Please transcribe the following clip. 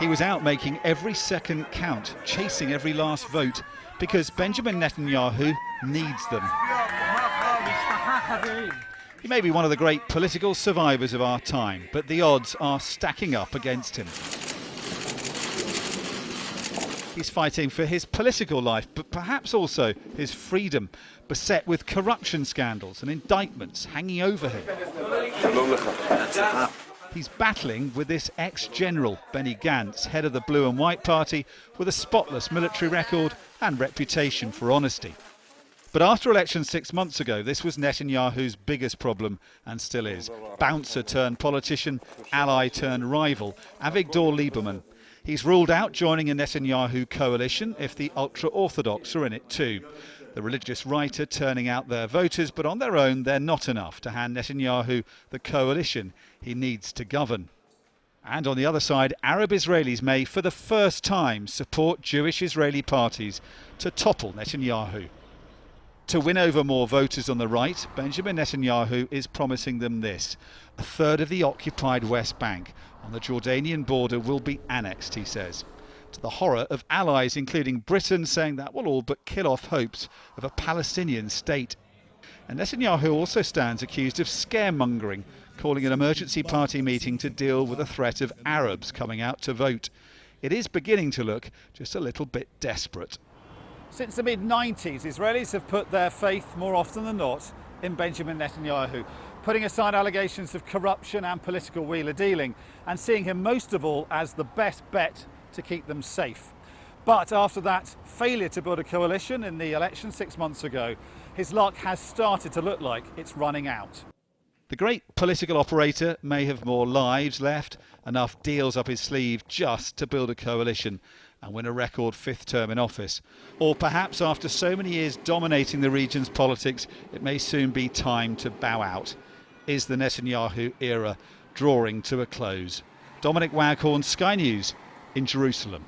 He was out making every second count, chasing every last vote, because Benjamin Netanyahu needs them. He may be one of the great political survivors of our time, but the odds are stacking up against him. He's fighting for his political life, but perhaps also his freedom, beset with corruption scandals and indictments hanging over him. He's battling with this ex-general, Benny Gantz, head of the Blue and White Party, with a spotless military record and reputation for honesty. But after elections 6 months ago, this was Netanyahu's biggest problem, and still is. Bouncer turned politician, ally turned rival, Avigdor Lieberman. He's ruled out joining a Netanyahu coalition if the ultra-Orthodox are in it too. The religious right are turning out their voters, but on their own they're not enough to hand Netanyahu the coalition he needs to govern. And on the other side, Arab Israelis may for the first time support Jewish Israeli parties to topple Netanyahu. To win over more voters on the right, Benjamin Netanyahu is promising them this: a third of the occupied West Bank on the Jordanian border will be annexed, he says, to the horror of allies, including Britain, saying that will all but kill off hopes of a Palestinian state. And Netanyahu also stands accused of scaremongering, calling an emergency party meeting to deal with the threat of Arabs coming out to vote. It is beginning to look just a little bit desperate. Since the mid-90s, Israelis have put their faith more often than not in Benjamin Netanyahu, putting aside allegations of corruption and political wheeler dealing, and seeing him most of all as the best bet to keep them safe. But after that failure to build a coalition in the election 6 months ago, his luck has started to look like it's running out. The great political operator may have more lives left, enough deals up his sleeve just to build a coalition and win a record 5th term in office. Or perhaps after so many years dominating the region's politics, it may soon be time to bow out. Is the Netanyahu era drawing to a close? Dominic Waghorn, Sky News in Jerusalem.